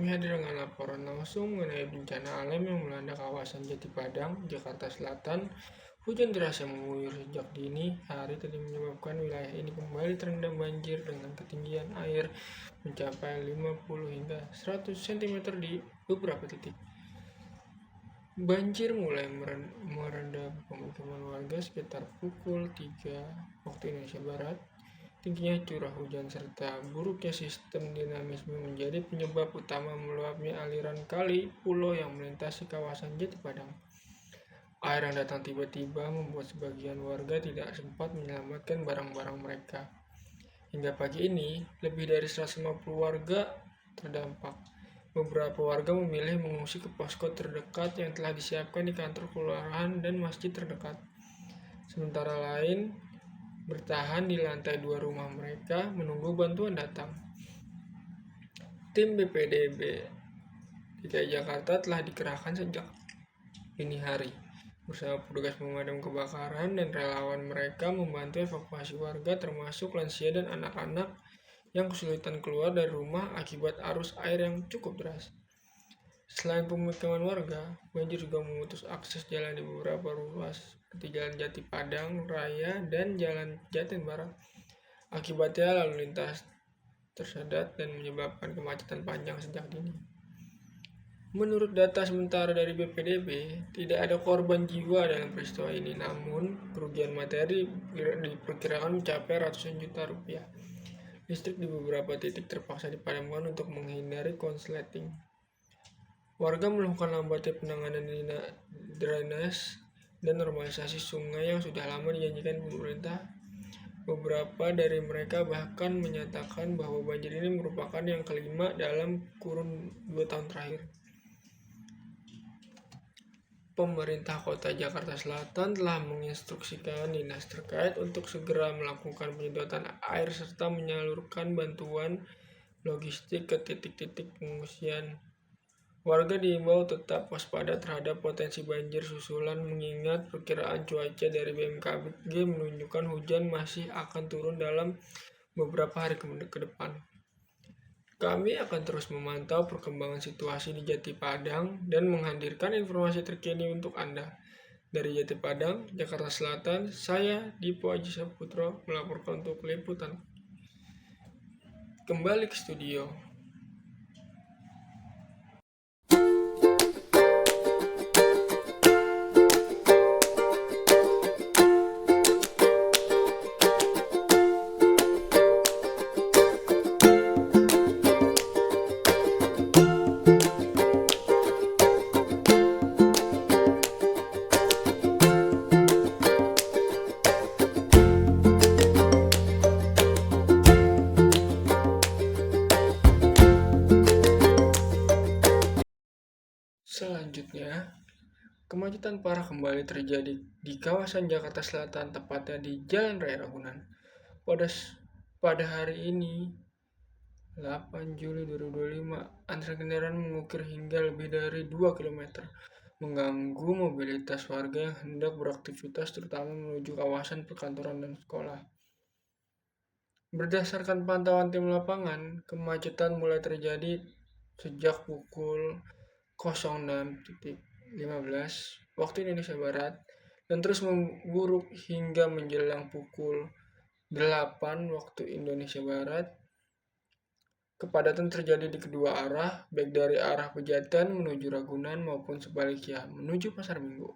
kami hadir dengan laporan langsung mengenai bencana alam yang melanda kawasan Jati Padang, Jakarta Selatan. Hujan deras yang mengguyur sejak dini hari tadi menyebabkan wilayah ini kembali terendam banjir dengan ketinggian air mencapai 50 hingga 100 cm di beberapa titik. Banjir mulai merendam pemukiman warga sekitar pukul 3 waktu Indonesia Barat. Tingginya curah hujan serta buruknya sistem dinamisme menjadi penyebab utama meluapnya aliran kali pulau yang melintasi kawasan Jati Padang. Air yang datang tiba-tiba membuat sebagian warga tidak sempat menyelamatkan barang-barang mereka. Hingga pagi ini, lebih dari 150 warga terdampak. Beberapa warga memilih mengungsi ke posko terdekat yang telah disiapkan di kantor kelurahan dan masjid terdekat. Sementara lain bertahan di lantai 2 rumah mereka menunggu bantuan datang. Tim BPDB DKI Jakarta telah dikerahkan sejak dini hari bersama petugas pemadam kebakaran dan relawan. Mereka membantu evakuasi warga termasuk lansia dan anak-anak yang kesulitan keluar dari rumah akibat arus air yang cukup deras. Selain pemukiman warga, banjir juga memutus akses jalan di beberapa ruas seperti Jalan Jati Padang Raya dan Jalan Jatin Barat. Akibatnya lalu lintas tersendat dan menyebabkan kemacetan panjang sejak dini. Menurut data sementara dari BPDB, tidak ada korban jiwa dalam peristiwa ini, namun kerugian materi diperkirakan mencapai ratusan juta rupiah. Listrik di beberapa titik terpaksa dipadamkan untuk menghindari konsleting. Warga melakukan lambatnya penanganan drainase dan normalisasi sungai yang sudah lama dijanjikan pemerintah. Beberapa dari mereka bahkan menyatakan bahwa banjir ini merupakan yang kelima dalam kurun 2 tahun terakhir. Pemerintah Kota Jakarta Selatan telah menginstruksikan dinas terkait untuk segera melakukan penyedotan air serta menyalurkan bantuan logistik ke titik-titik pengungsian. Warga diimbau tetap waspada terhadap potensi banjir susulan mengingat perkiraan cuaca dari BMKG menunjukkan hujan masih akan turun dalam beberapa hari ke depan. Kami akan terus memantau perkembangan situasi di Jati Padang dan menghadirkan informasi terkini untuk Anda. Dari Jati Padang, Jakarta Selatan, saya Dipo Aji Saputro melaporkan untuk liputan. Kembali ke studio. Selanjutnya, kemacetan parah kembali terjadi di kawasan Jakarta Selatan, tepatnya di Jalan Raya Ragunan. Pada hari ini, 8 Juli 2025, antrian kendaraan mengukir hingga lebih dari 2 km, mengganggu mobilitas warga yang hendak beraktivitas terutama menuju kawasan perkantoran dan sekolah. Berdasarkan pantauan tim lapangan, kemacetan mulai terjadi sejak pukul 06.15 waktu Indonesia Barat dan terus memburuk hingga menjelang pukul 8 waktu Indonesia Barat. Kepadatan terjadi di kedua arah, baik dari arah Pejaten menuju Ragunan maupun sebaliknya menuju Pasar Minggu.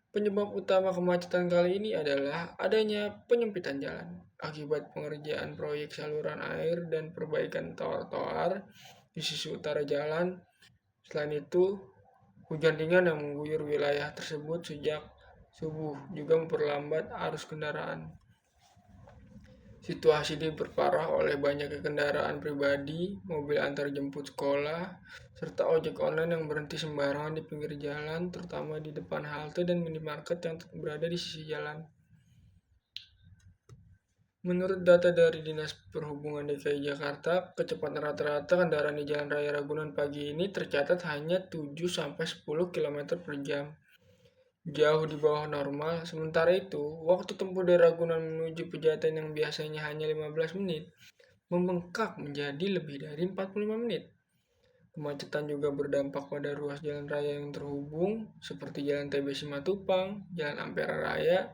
Penyebab utama kemacetan kali ini adalah adanya penyempitan jalan akibat pengerjaan proyek saluran air dan perbaikan trotoar di sisi utara jalan. Selain itu, hujan ringan yang mengguyur wilayah tersebut sejak subuh juga memperlambat arus kendaraan. Situasi diperparah oleh banyaknya kendaraan pribadi, mobil antar jemput sekolah, serta ojek online yang berhenti sembarangan di pinggir jalan, terutama di depan halte dan minimarket yang berada di sisi jalan. Menurut data dari Dinas Perhubungan DKI Jakarta, kecepatan rata-rata kendaraan di Jalan Raya Ragunan pagi ini tercatat hanya 7-10 km per jam. Jauh di bawah normal. Sementara itu, waktu tempuh dari Ragunan menuju Pejaten yang biasanya hanya 15 menit, membengkak menjadi lebih dari 45 menit. Kemacetan juga berdampak pada ruas jalan raya yang terhubung, seperti Jalan TB Simatupang, Jalan Ampera Raya,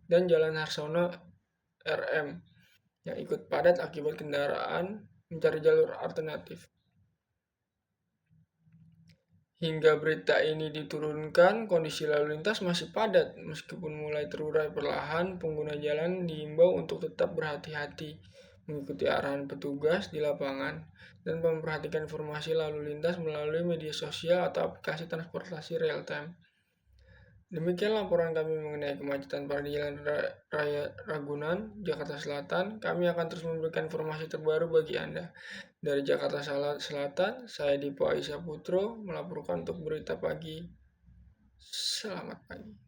dan Jalan Harsono RM, yang ikut padat akibat kendaraan mencari jalur alternatif. Hingga berita ini diturunkan, kondisi lalu lintas masih padat. Meskipun mulai terurai perlahan, pengguna jalan diimbau untuk tetap berhati-hati, mengikuti arahan petugas di lapangan, dan memperhatikan informasi lalu lintas melalui media sosial atau aplikasi transportasi real time. Demikian laporan kami mengenai kemacetan parah di Jalan Raya Ragunan, Jakarta Selatan. Kami akan terus memberikan informasi terbaru bagi Anda. Dari Jakarta Selatan, saya Dipo Aisyah Putro melaporkan untuk Berita Pagi. Selamat pagi.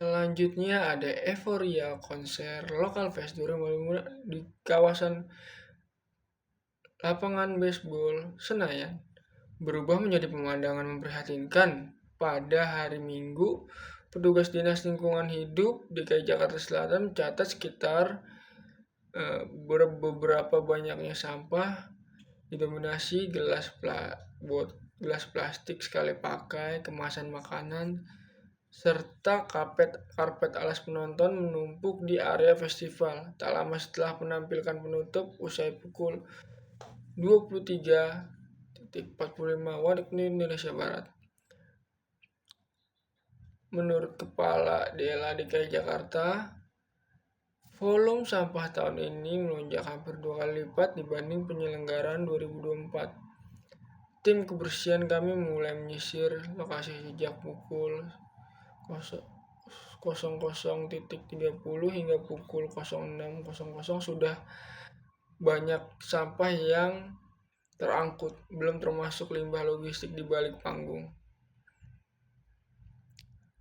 Selanjutnya ada euforia konser Local Fest 2025 di kawasan lapangan baseball Senayan berubah menjadi pemandangan memprihatinkan. Pada hari Minggu, petugas Dinas Lingkungan Hidup DKI Jakarta Selatan mencatat sekitar beberapa banyaknya sampah didominasi gelas plastik sekali pakai, kemasan makanan, serta karpet alas penonton menumpuk di area festival. Tak lama setelah penampilan penutup usai pukul 23.45 waktu Indonesia Barat. Menurut Kepala DLA DKI Jakarta, volume sampah tahun ini melonjak hampir 2 kali lipat dibanding penyelenggaraan 2024. Tim kebersihan kami mulai menyisir lokasi sejak pukul 00.30 hingga pukul 06.00 sudah banyak sampah yang terangkut, belum termasuk limbah logistik di balik panggung.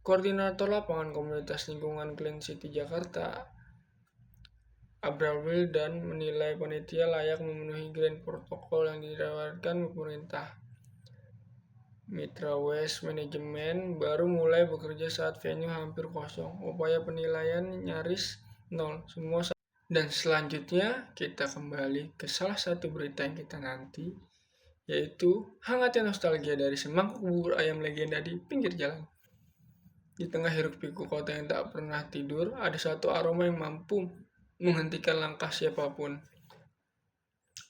Koordinator Lapangan Komunitas Lingkungan Clean City Jakarta, Abrail dan menilai panitia layak memenuhi grand protokol yang ditawarkan pemerintah. Mitra Waste Management baru mulai bekerja saat venue hampir kosong. Upaya penilaian nyaris nol. Dan selanjutnya kita kembali ke salah satu berita yang kita nanti, yaitu hangatnya nostalgia dari semangkuk bubur ayam legenda di pinggir jalan. Di tengah hiruk-pikuk kota yang tak pernah tidur, ada satu aroma yang mampu menghentikan langkah siapapun.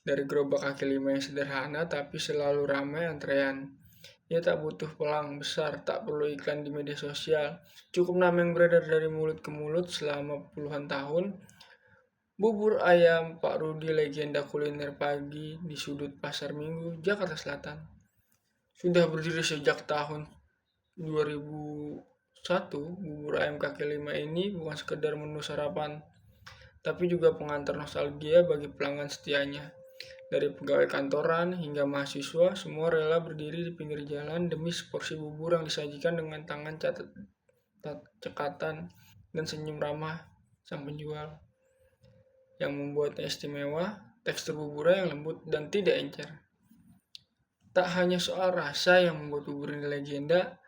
Dari gerobak kaki lima yang sederhana tapi selalu ramai antrean. Ia tak butuh pelang besar, tak perlu iklan di media sosial. Cukup nama yang beredar dari mulut ke mulut selama puluhan tahun. Bubur ayam Pak Rudi, legenda kuliner pagi di sudut Pasar Minggu, Jakarta Selatan. Sudah berdiri sejak tahun 2001, bubur ayam kaki lima ini bukan sekedar menu sarapan, tapi juga pengantar nostalgia bagi pelanggan setianya. Dari pegawai kantoran hingga mahasiswa, semua rela berdiri di pinggir jalan demi seporsi bubur yang disajikan dengan tangan cekatan dan senyum ramah sang penjual. Yang membuatnya istimewa, tekstur buburnya yang lembut dan tidak encer. Tak hanya soal rasa yang membuat bubur ini legenda,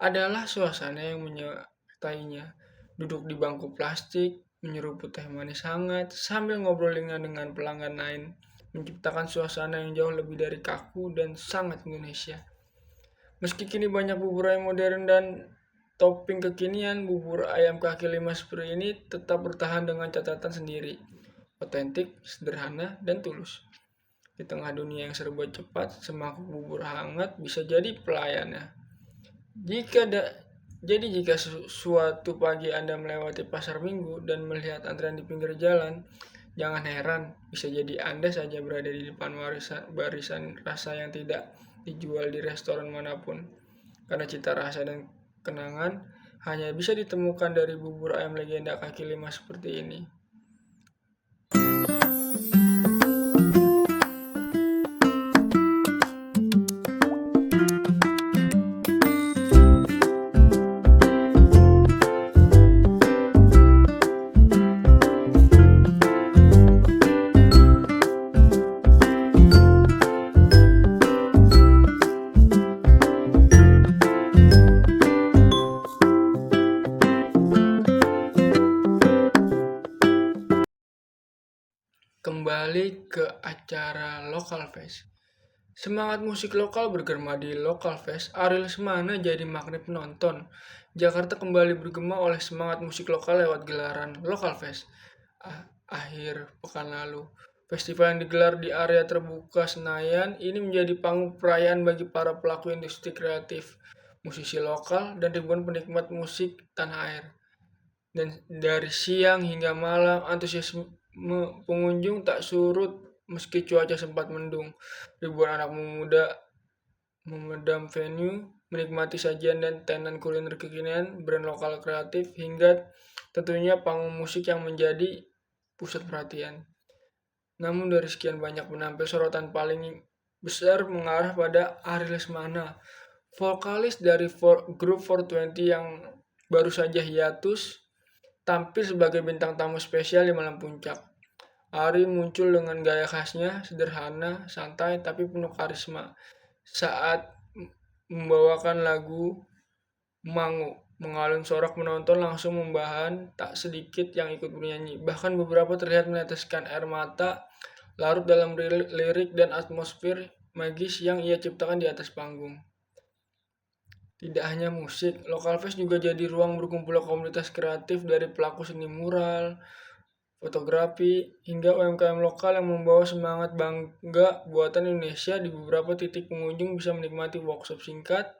adalah suasana yang menyertainya. Duduk di bangku plastik, menyeruput teh manis hangat, sambil ngobrol dengan pelanggan lain, menciptakan suasana yang jauh lebih dari kaku dan sangat Indonesia. Meski kini banyak bubur ayam modern dan topping kekinian, bubur ayam kaki lima seperti ini tetap bertahan dengan catatan sendiri. Otentik, sederhana, dan tulus. Di tengah dunia yang serba cepat, semangkuk bubur hangat bisa jadi pelayannya. Jika suatu pagi Anda melewati pasar Minggu dan melihat antrean di pinggir jalan, jangan heran, bisa jadi Anda saja berada di depan barisan rasa yang tidak dijual di restoran manapun. Karena cita rasa dan kenangan hanya bisa ditemukan dari bubur ayam legenda kaki lima seperti ini. kembali ke acara Local Fest. Semangat musik lokal bergema di Local Fest. Ariel Semana jadi magnet penonton. Jakarta kembali bergema oleh semangat musik lokal lewat gelaran Local Fest. Akhir pekan lalu, festival yang digelar di area terbuka Senayan ini menjadi panggung perayaan bagi para pelaku industri kreatif, musisi lokal, dan ribuan penikmat musik tanah air. Dan dari siang hingga malam, antusiasme pengunjung tak surut meski cuaca sempat mendung. Ribuan anak muda memedam venue, menikmati sajian dan tenan kuliner kekinian, brand lokal kreatif, hingga tentunya panggung musik yang menjadi pusat perhatian. Namun dari sekian banyak penampil, sorotan paling besar mengarah pada Ariel Lesmana, vokalis dari grup 420 yang baru saja hiatus, tampil sebagai bintang tamu spesial di malam puncak. Ari muncul dengan gaya khasnya, sederhana, santai, tapi penuh karisma. Saat membawakan lagu Mangu, mengalun sorak penonton langsung membahan, tak sedikit yang ikut bernyanyi. Bahkan beberapa terlihat meneteskan air mata, larut dalam lirik dan atmosfer magis yang ia ciptakan di atas panggung. Tidak hanya musik, Local Fest juga jadi ruang berkumpulnya komunitas kreatif dari pelaku seni mural, fotografi, hingga UMKM lokal yang membawa semangat bangga buatan Indonesia. Di beberapa titik pengunjung bisa menikmati workshop singkat,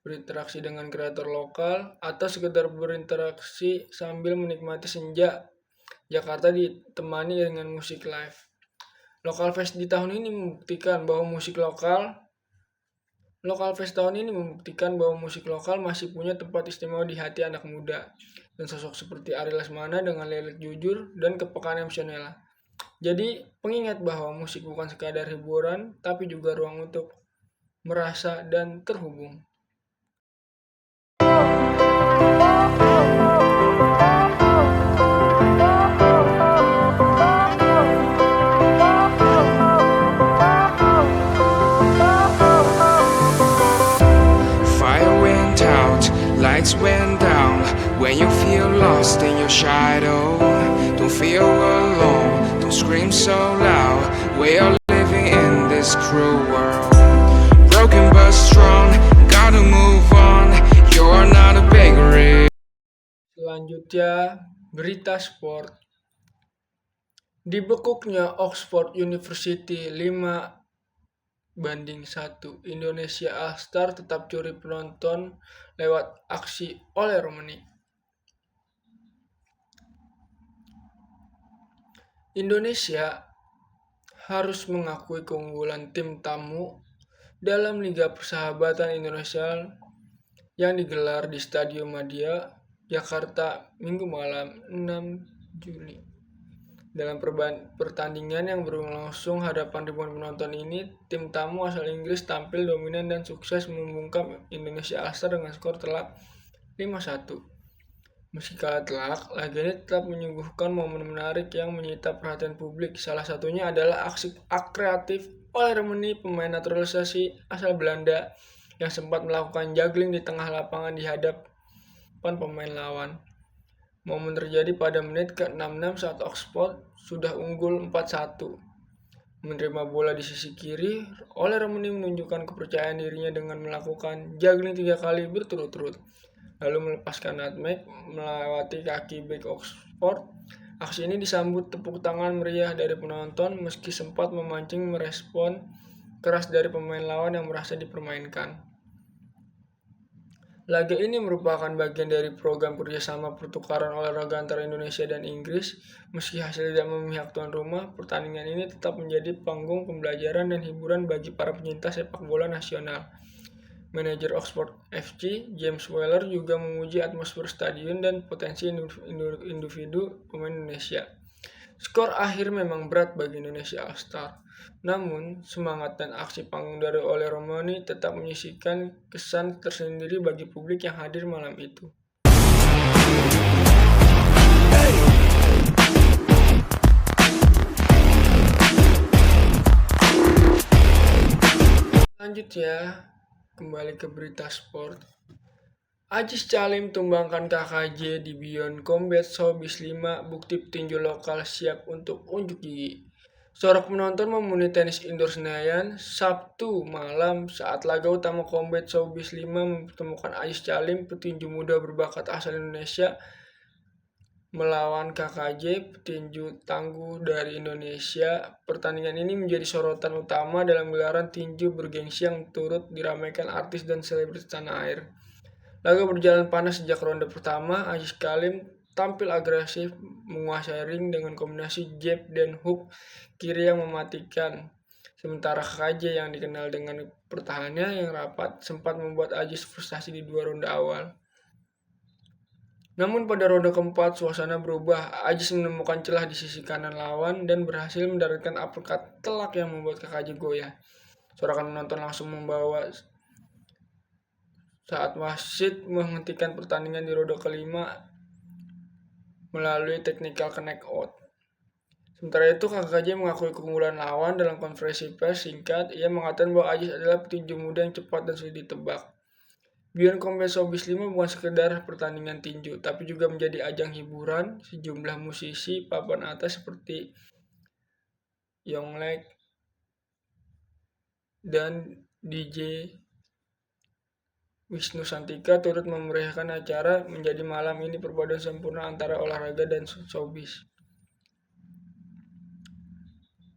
berinteraksi dengan kreator lokal, atau sekedar berinteraksi sambil menikmati senja Jakarta ditemani dengan musik live. Local Fest di tahun ini membuktikan bahwa musik lokal masih punya tempat istimewa di hati anak muda, dan sosok seperti Ariel Lesmana dengan lirik jujur dan kepekaan emosional. Jadi pengingat bahwa musik bukan sekadar hiburan, tapi juga ruang untuk merasa dan terhubung. Lights went down when you feel lost in your shadow. Don't feel alone, don't scream so loud. We are living in this cruel world. Broken but strong, gotta move on. You're not a bakery. Selanjutnya, berita sport. Dibekuknya Oxford University 5-1, Indonesia All-Star tetap curi penonton lewat aksi oleh Romani. Indonesia harus mengakui keunggulan tim tamu dalam Liga Persahabatan Indonesia yang digelar di Stadion Madia, Jakarta, Minggu malam 6 Juli. Dalam pertandingan yang berlangsung hadapan ribuan penonton ini, tim tamu asal Inggris tampil dominan dan sukses membungkam Indonesia All-Star dengan skor telak 5-1. Meski kalah telak, laga ini tetap menyuguhkan momen menarik yang menyita perhatian publik. Salah satunya adalah aksi kreatif oleh Romani, pemain naturalisasi asal Belanda, yang sempat melakukan juggling di tengah lapangan di hadapan pemain lawan. Momen terjadi pada menit ke-66 saat Oxford sudah unggul 4-1. Menerima bola di sisi kiri, oleh Romani menunjukkan kepercayaan dirinya dengan melakukan juggling 3 kali berturut-turut, lalu melepaskan nutmeg melewati kaki bek Oxford. Aksi ini disambut tepuk tangan meriah dari penonton, meski sempat memancing merespon keras dari pemain lawan yang merasa dipermainkan. Laga ini merupakan bagian dari program kerjasama pertukaran olahraga antara Indonesia dan Inggris. Meski hasil tidak memihak tuan rumah, pertandingan ini tetap menjadi panggung pembelajaran dan hiburan bagi para penyintas sepak bola nasional. Manajer Oxford FC, James Weller, juga memuji atmosfer stadion dan potensi individu pemain Indonesia. Skor akhir memang berat bagi Indonesia All-Star, namun semangat dan aksi panggung dari oleh Romani tetap menyisihkan kesan tersendiri bagi publik yang hadir malam itu. Selanjutnya, kembali ke berita sport. Ajis Calim tumbangkan KKJ di Beyond Combat Showbiz 5, bukti petinju lokal siap untuk unjuk gigi. Sorak penonton memenuhi tenis indoor Senayan Sabtu malam saat laga utama Combat Showbiz 5 mempertemukan Ais Calim, petinju muda berbakat asal Indonesia, melawan KKJ, petinju tangguh dari Indonesia. Pertandingan ini menjadi sorotan utama dalam gelaran tinju bergengsi yang turut diramaikan artis dan selebritis tanah air. Laga berjalan panas sejak ronde pertama. Ais Calim tampil agresif menguasai ring dengan kombinasi jab dan hook kiri yang mematikan. Sementara KKJ yang dikenal dengan pertahanannya yang rapat sempat membuat Ais frustasi di 2 ronde awal. Namun pada ronde keempat suasana berubah. Ais menemukan celah di sisi kanan lawan dan berhasil mendaratkan uppercut telak yang membuat KKJ goyah. Sorakan penonton langsung membawa saat wasit menghentikan pertandingan di ronde kelima melalui technical knockout. Sementara itu, KKJ mengakui keunggulan lawan dalam konferensi pers singkat. Ia mengatakan bahwa Ais adalah petinju muda yang cepat dan sulit ditebak. Beyond Combat Showbiz 5 bukan sekedar pertandingan tinju, tapi juga menjadi ajang hiburan. Sejumlah musisi papan atas seperti Yonglek dan DJ Wisnu Santika turut memeriahkan acara. Menjadi malam ini perpaduan sempurna antara olahraga dan showbiz.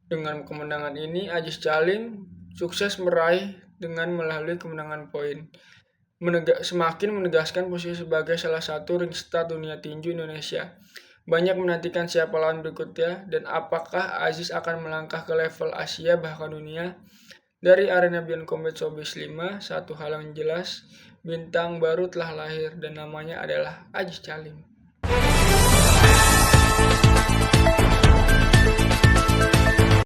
Dengan kemenangan ini, Ais Calim sukses meraih dengan melalui kemenangan poin. Semakin menegaskan posisi sebagai salah satu ringstar dunia tinju Indonesia. Banyak menantikan siapa lawan berikutnya dan apakah Ais akan melangkah ke level Asia bahkan dunia. Dari arena Beyond Combat Showbiz 5, satu hal yang jelas, bintang baru telah lahir dan namanya adalah Ais Calim.